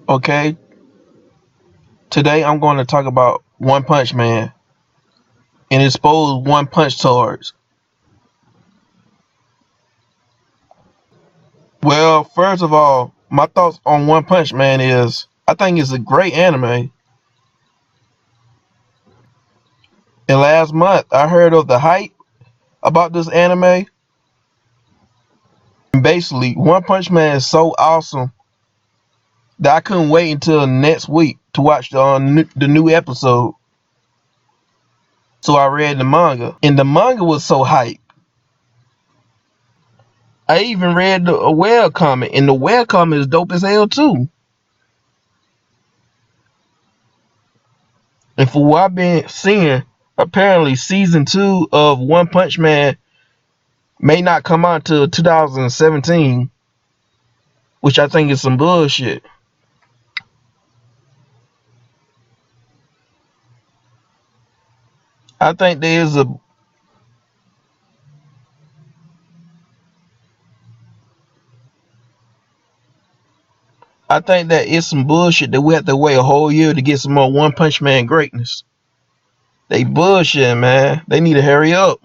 Okay, today I'm going to talk about One Punch Man and expose One Punch tards. Well, first of all, my thoughts on One Punch Man is I think it's a great anime. And last month I heard of the hype about this anime. And basically, One Punch Man is so awesome that I couldn't wait until next week to watch the new episode. So I read the manga, and the manga was so hype. I even read a web comic, and the web comic is dope as hell too. And for what I've been seeing, apparently season 2 of One Punch Man may not come out till 2017, which I think is some bullshit. I think there is a I think that it's some bullshit that we have to wait a whole year to get some more One Punch Man greatness. They bullshit, man. They need to hurry up.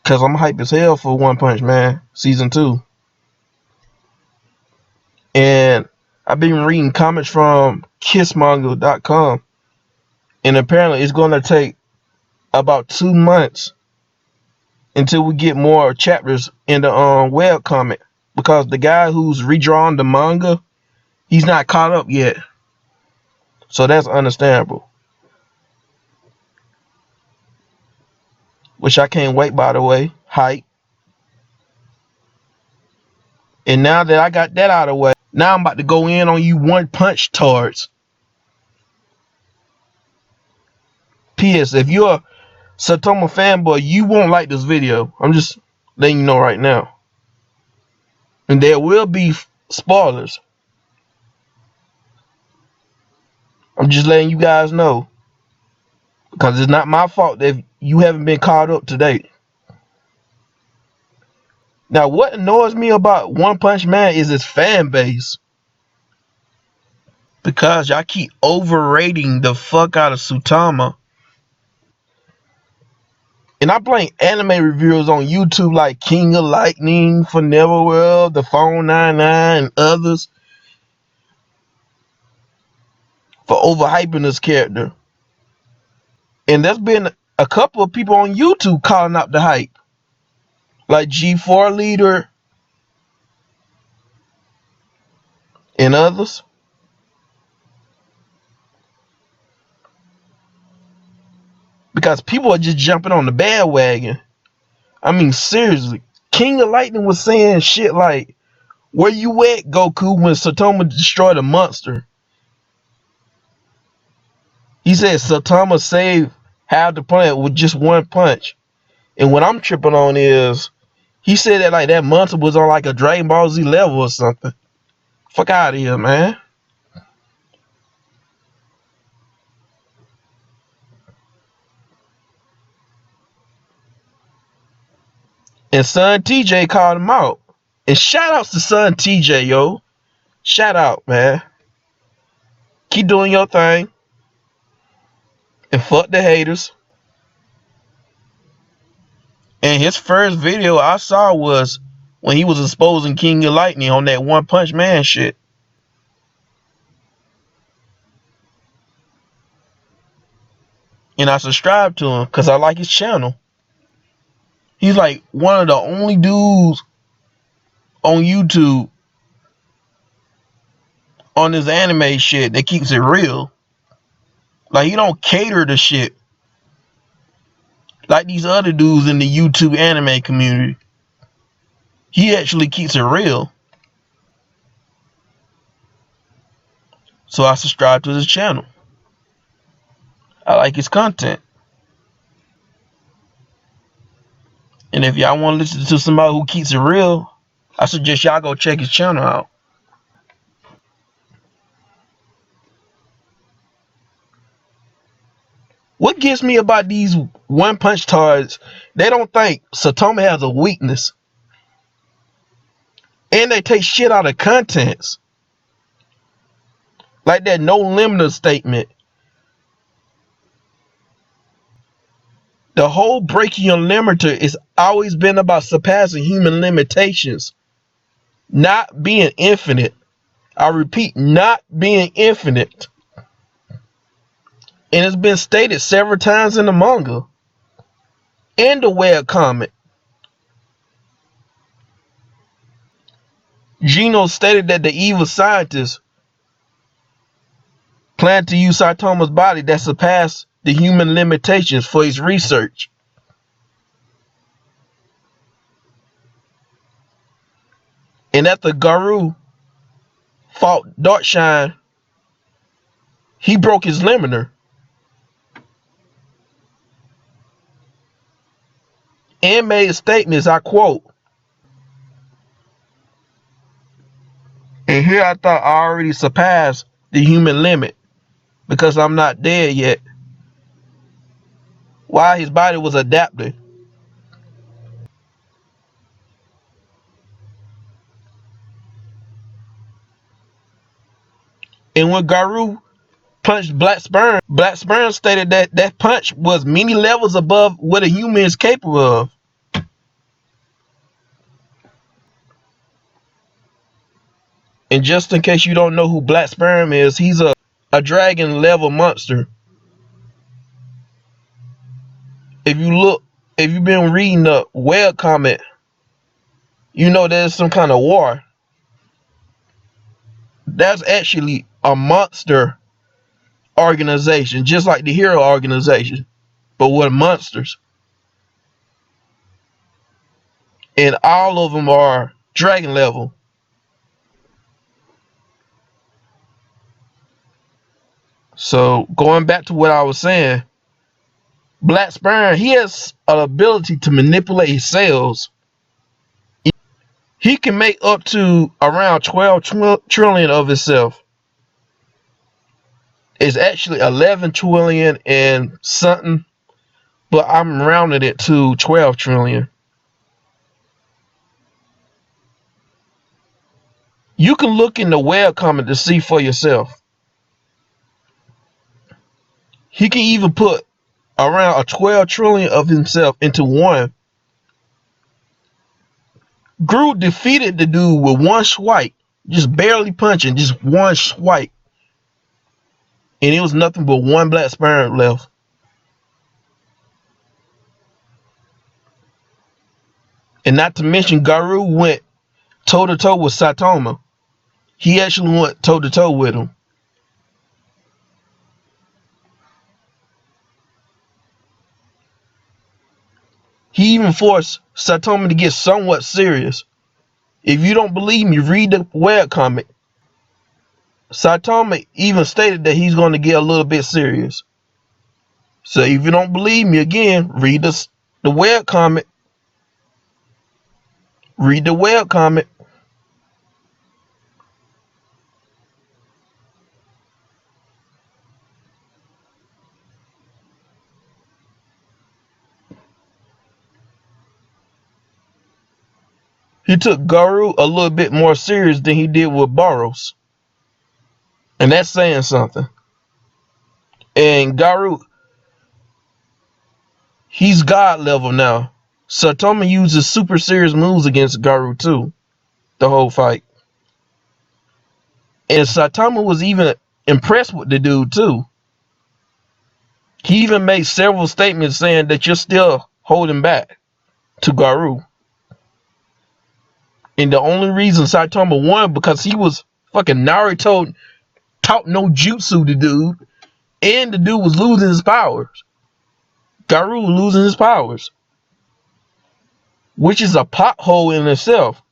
Cause I'm hype as hell for One Punch Man season 2. And I've been reading comics from kissmanga.com. And apparently it's gonna take about 2 months until we get more chapters in the web comic. Because the guy who's redrawn the manga, he's not caught up yet. So that's understandable. Which I can't wait, by the way. Hype. And now that I got that out of the way, now I'm about to go in on you One Punch tards. P.S. If you're a Saitama fanboy, you won't like this video. I'm just letting you know right now. And there will be spoilers. I'm just letting you guys know. Because it's not my fault that you haven't been caught up to date. Now, what annoys me about One Punch Man is his fan base. Because y'all keep overrating the fuck out of Saitama. And I blame anime reviewers on YouTube like King of Lightning, for Neverworld, The Phone 99, and others for overhyping this character. And there's been a couple of people on YouTube calling out the hype. Like G4 Leader and others. Because people are just jumping on the bandwagon. I mean, seriously. King of Lightning was saying shit like, "Where you at, Goku, when Saitama destroyed a monster?" He said Saitama saved half the planet with just one punch. And what I'm tripping on is, he said that like that monster was on like a Dragon Ball Z level or something. Fuck out of here, man. And Son TJ called him out. And shout outs to Son TJ, yo. Shout out, man. Keep doing your thing. And fuck the haters. And his first video I saw was when he was exposing King of Lightning on that One Punch Man shit. And I subscribed to him because I like his channel. He's like one of the only dudes on YouTube on this anime shit that keeps it real. Like, he don't cater to shit like these other dudes in the YouTube anime community. He actually keeps it real. So I subscribe to his channel. I like his content. And if y'all want to listen to somebody who keeps it real, I suggest y'all go check his channel out. What gets me about these One Punch tards, they don't think Saitama has a weakness. And they take shit out of contents. Like that no limiter statement. The whole breaking your limiter is always been about surpassing human limitations, not being infinite. I repeat, not being infinite. And it's been stated several times in the manga and the webcomic. Gino stated that the evil scientists planned to use Saitama's body that surpassed the human limitations for his research. And after Garou fought Darkshine, he broke his limiter and made statements, I quote, "And here I thought I already surpassed the human limit because I'm not dead yet," while his body was adapting. And when Garou punched Black Sperm stated that that punch was many levels above what a human is capable of. And just in case you don't know who Black Sperm is, he's a dragon level monster. If you've been reading the webcomic, you know there's some kind of war. That's actually a monster organization, just like the hero organization, but with monsters. And all of them are dragon level. So going back to what I was saying, Black Sperm, he has an ability to manipulate his cells. He can make up to around 12 trillion of himself. It's actually 11 trillion and something, but I'm rounding it to 12 trillion. You can look in the webcomic to see for yourself. He can even put around a 12 trillion of himself into one. Groot defeated the dude with one swipe, just barely punching, just one swipe. And it was nothing but one Black Sperm left. And not to mention, Garou went toe-to-toe with Saitama. He actually went toe-to-toe with him. He even forced Saitama to get somewhat serious. If you don't believe me, read the webcomic. Saitama even stated that he's going to get a little bit serious. So if you don't believe me, again, read the webcomic. Read the webcomic. He took Garou a little bit more serious than he did with Boros. And that's saying something. And Garou, he's God level now. Saitama uses super serious moves against Garou too, the whole fight. And Saitama was even impressed with the dude too. He even made several statements saying that you're still holding back to Garou. And the only reason Saitama won because he was fucking Naruto taught no jutsu to dude, and the dude was losing his powers. Garou was losing his powers, which is a pothole in itself.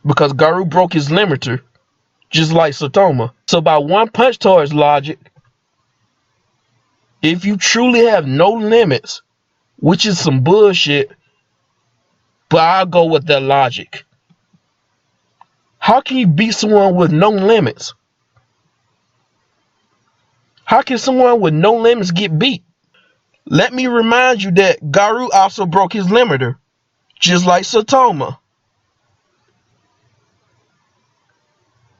Because Garou broke his limiter, just like Saitama. So by one punch towards logic, if you truly have no limits, which is some bullshit, but I'll go with that logic. How can you beat someone with no limits? How can someone with no limits get beat? Let me remind you that Garou also broke his limiter, just like Saitama.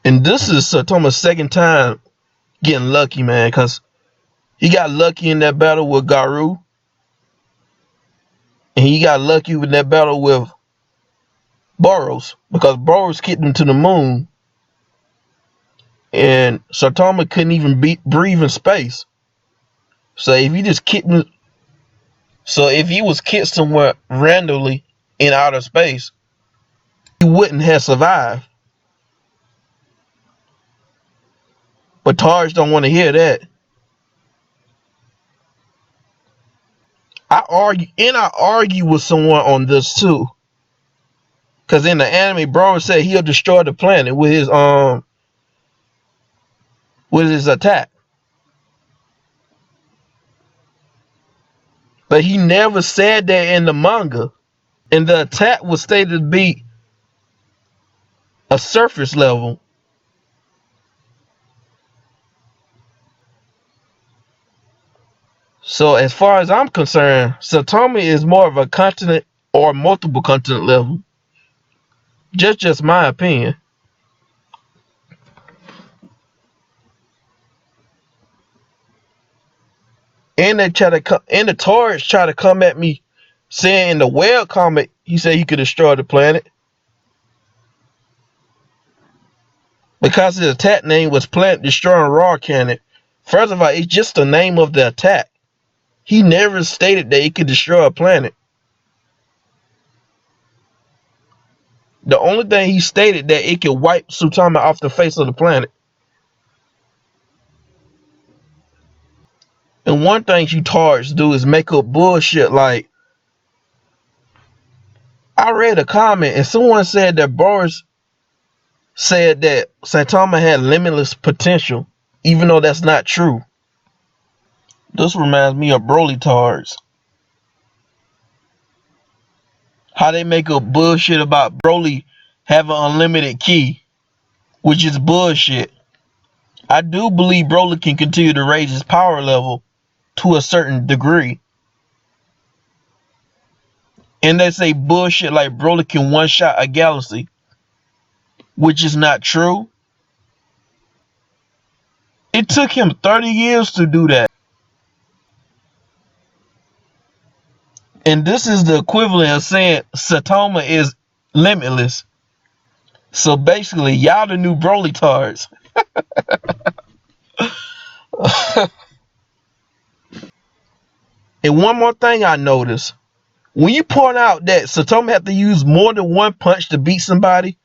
And this is Saitoma's second time getting lucky, man, because he got lucky in that battle with Garou, and he got lucky with that battle with Boros, because Boros kicked him to the moon, and Saitama couldn't even breathe in space. So if he just kicked him, so if he was kicked somewhere randomly in outer space, he wouldn't have survived. But tards don't want to hear that. I argue with someone on this too. Cause in the anime, Boros said he'll destroy the planet with his attack. But he never said that in the manga. And the attack was stated to be a surface level. So as far as I'm concerned, Saitama is more of a continent or multiple continent level. Just my opinion. And they try to come, and the tards try to come at me saying in the whale comic he said he could destroy the planet. Because his attack name was Planet Destroying Raw Cannon. First of all, it's just the name of the attack. He never stated that it could destroy a planet. The only thing he stated that it could wipe Saitama off the face of the planet. And one thing you tards do is make up bullshit. Like, I read a comment and someone said that Boros said that Saitama had limitless potential, even though that's not true. This reminds me of Broly tards. How they make up bullshit about Broly having unlimited ki, which is bullshit. I do believe Broly can continue to raise his power level to a certain degree. And they say bullshit like Broly can one-shot a galaxy, which is not true. It took him 30 years to do that. And this is the equivalent of saying Saitama is limitless. So basically, y'all the new Broly tards. And one more thing I noticed. When you point out that Saitama have to use more than one punch to beat somebody,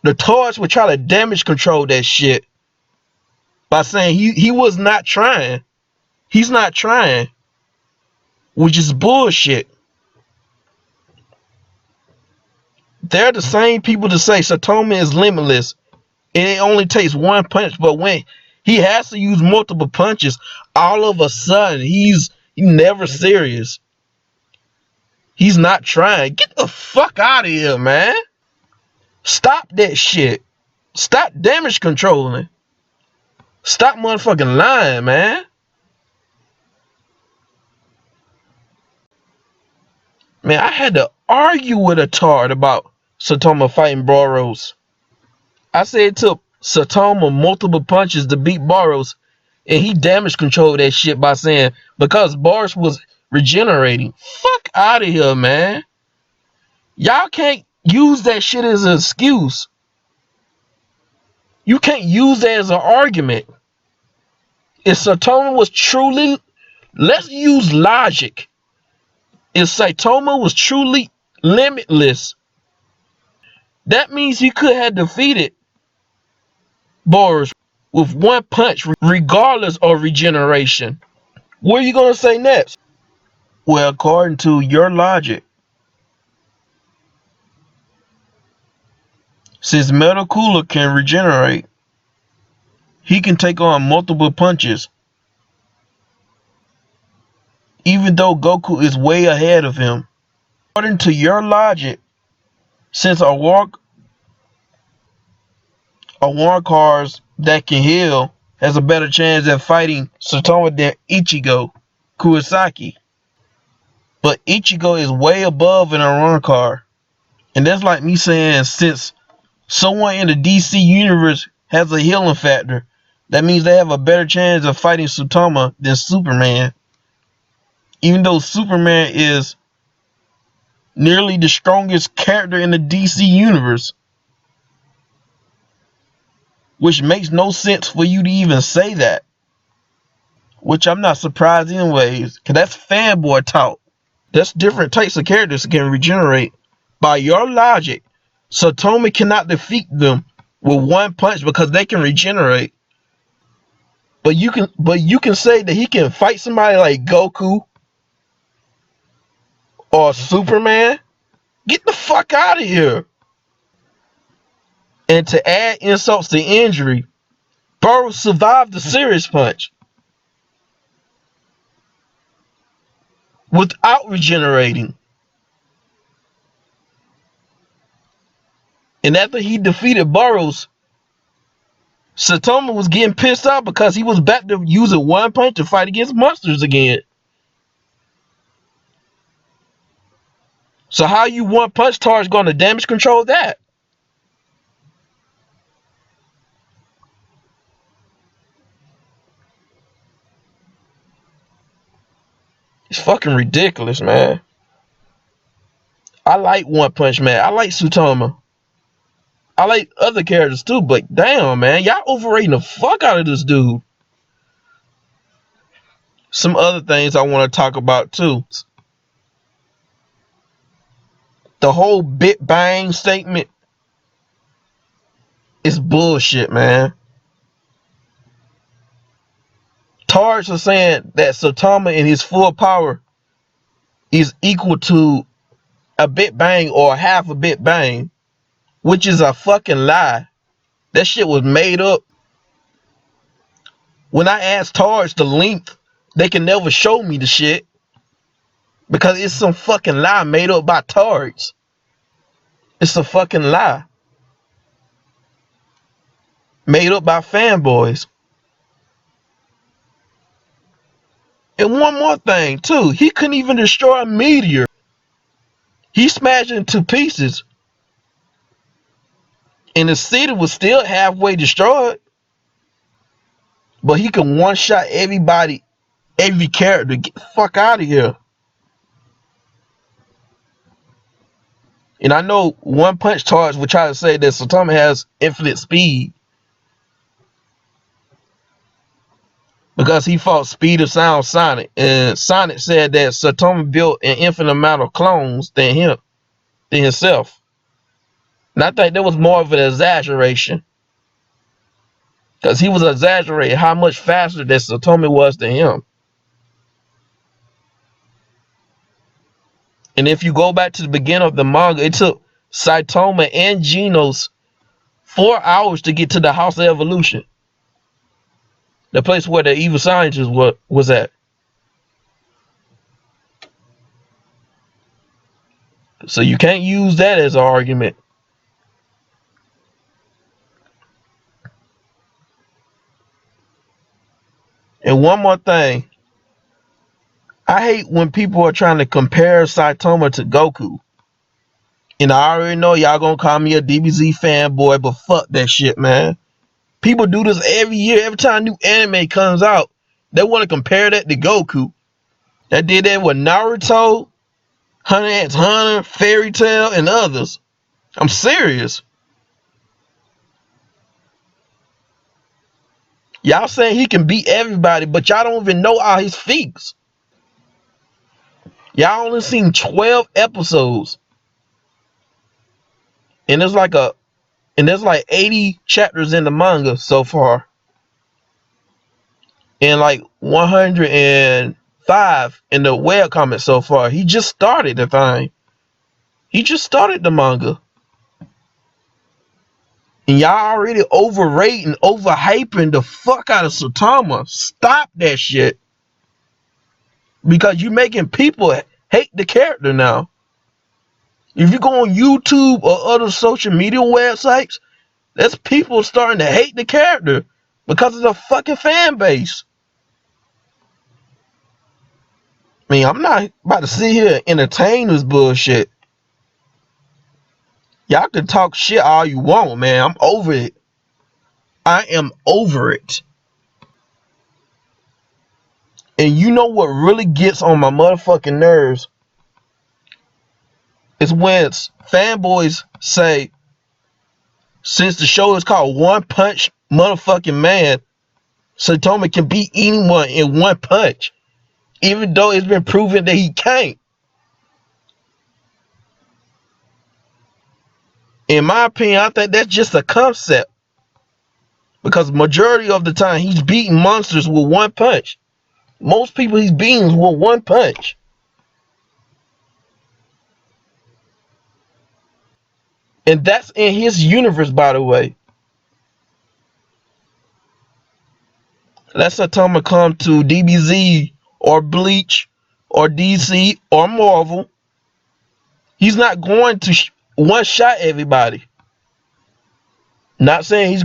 the tards would try to damage control that shit by saying he was not trying. He's not trying. Which is bullshit. They're the same people to say Saitama is limitless and it only takes one punch, but when he has to use multiple punches, all of a sudden he's never serious. He's not trying. Get the fuck out of here, man. Stop that shit. Stop damage controlling. Stop motherfucking lying, man. Man, I had to argue with a tard about Saitama fighting Boros. I said it took Saitama multiple punches to beat Boros, and he damage controlled that shit by saying because Boros was regenerating. Fuck out of here, man. Y'all can't use that shit as an excuse. You can't use that as an argument. If Saitama was truly, let's use logic. If Saitama was truly limitless, that means he could have defeated Boros with one punch regardless of regeneration. What are you going to say next? Well, according to your logic, since Metal Cooler can regenerate, he can take on multiple punches. Even though Goku is way ahead of him. According to your logic, since a war cars that can heal has a better chance at fighting Saitama than Ichigo Kurosaki. But Ichigo is way above in a run car. And that's like me saying since someone in the DC universe has a healing factor, that means they have a better chance of fighting Saitama than Superman. Even though Superman is nearly the strongest character in the DC universe. Which makes no sense for you to even say that. Which I'm not surprised anyways, because that's fanboy talk. That's different types of characters that can regenerate. By your logic, Saitama cannot defeat them with one punch because they can regenerate. But you can say that he can fight somebody like Goku or Superman. Get the fuck out of here. And to add insults to injury, Burrow survived the serious punch without regenerating. And after he defeated Burrows, Saitama was getting pissed off because he was back to using one punch to fight against monsters again. So how you one punch tards going to damage control that? It's fucking ridiculous, man. I like One Punch Man. I like Saitama. I like other characters too, but damn, man, y'all overrating the fuck out of this dude. Some other things I want to talk about too. The whole Big Bang statement is bullshit, man. Tards are saying that Saitama in his full power is equal to a Big Bang or half a Big Bang, which is a fucking lie. That shit was made up. When I asked Tards the length, they can never show me the shit because it's some fucking lie made up by Tards. It's a fucking lie made up by fanboys. And one more thing too, he couldn't even destroy a meteor. He smashed it into pieces and the city was still halfway destroyed. But he can one shot everybody, every character. Get the fuck out of here. And I know One Punch Tards would try to say that Saitama has infinite speed because he fought Speed of Sound Sonic, and Sonic said that Saitama built an infinite amount of clones than himself. And I think that was more of an exaggeration because he was exaggerating how much faster that Saitama was than him. And if you go back to the beginning of the manga, it took Saitama and Genos 4 hours to get to the House of Evolution, the place where the evil scientist was at. So you can't use that as an argument. And one more thing. I hate when people are trying to compare Saitama to Goku. And I already know y'all gonna call me a DBZ fanboy, but fuck that shit, man. People do this every year. Every time new anime comes out, they want to compare that to Goku. They did that with Naruto, Hunter x Hunter, Fairy Tail, and others. I'm serious. Y'all saying he can beat everybody, but y'all don't even know all his feats. Y'all only seen 12 episodes. And there's like 80 chapters in the manga so far. And like 105 in the webcomic so far. He just started the thing. He just started the manga. And y'all already overrating, overhyping the fuck out of Saitama. Stop that shit. Because you're making people hate the character now. If you go on YouTube or other social media websites, there's people starting to hate the character because of the fucking fan base. I mean, I'm not about to sit here and entertain this bullshit. Y'all can talk shit all you want, man. I'm over it. I am over it. And you know what really gets on my motherfucking nerves? Is when fanboys say, since the show is called One Punch Motherfucking Man, Saitama can beat anyone in one punch, even though it's been proven that he can't. In my opinion, I think that's just a concept, because majority of the time he's beating monsters with one punch. Most people he's beating with one punch. And that's in his universe, by the way. Let Saitama come to DBZ or Bleach or DC or Marvel. He's not going to one shot everybody. Not saying he's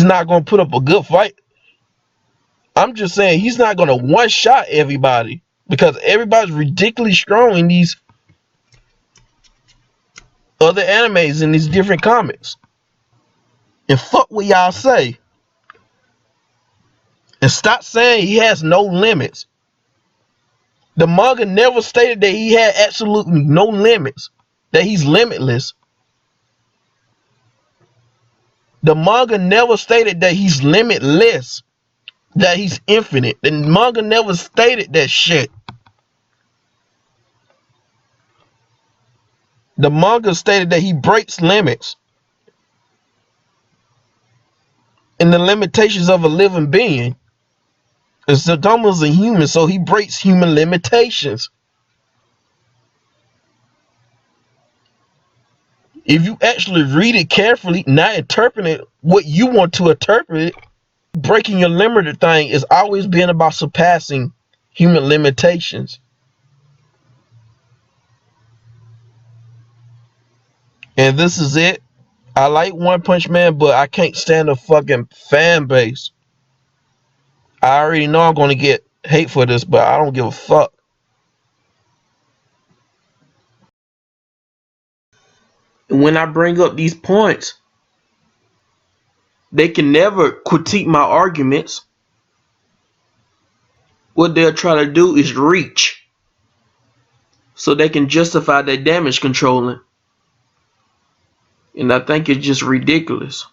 not gonna put up a good fight. I'm just saying he's not gonna one shot everybody, because everybody's ridiculously strong in these other animes and these different comics. And fuck what y'all say. And stop saying he has no limits. The manga never stated that he had absolutely no limits, that he's limitless. The manga never stated that he's limitless, that he's infinite. The manga never stated that shit. The manga stated that he breaks limits and the limitations of a living being. And Saitama's a human, so he breaks human limitations. If you actually read it carefully, not interpret it what you want to interpret it, breaking your limited thing is always been about surpassing human limitations. And this is it. I like One Punch Man, but I can't stand the fucking fan base. I already know I'm going to get hate for this, but I don't give a fuck. When I bring up these points, they can never critique my arguments. What they'll try to do is reach, so they can justify their damage controlling. And I think it's just ridiculous.